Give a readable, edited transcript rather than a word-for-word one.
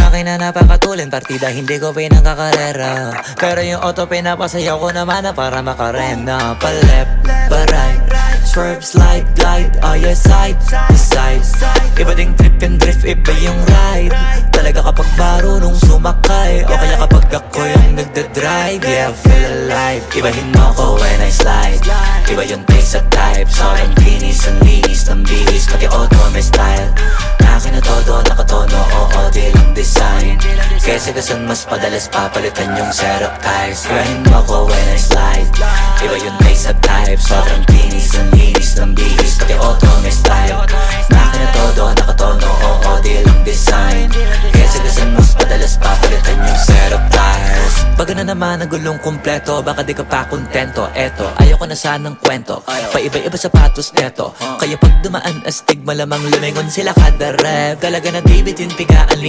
makina napakatulin, partida hindi ko pinangkakarera. Pero yung auto pinapasayaw ko naman na para makarena. Pa left, pa right, swerve, slide, glide, oh yeah, side to side. Iba ding trip yung drift, iba yung ride. Talaga kapag marunong sumakay, o kaya kapag ako yung nagdadrive. Yeah, feel alive. Ibahin mo ko when I slide. Iba yung taste at type. Sobrang linis, ang linis ng bihis, pati auto may style. Akin na todo, nakatono, oo, di lang design. Kasi kasan mas padalas papalitan yung setup tires. Ibahin mo ko when I slide. Iba yung taste at type. Sobrang linis, ang linis ng bihis, pati auto may style. Akin na todo, nakatono, oo, di lang design. Kasi kasan mas padalas papalitan yung setup tires. Pag na naman ang gulong kumpleto, baka di ka pa kontento. Eto, ayoko na sanang kwento, paiba-iba sapatos neto. Kaya pag dumaan astig, malamang lumingon sila kada rep. Talaga na David yung pigaan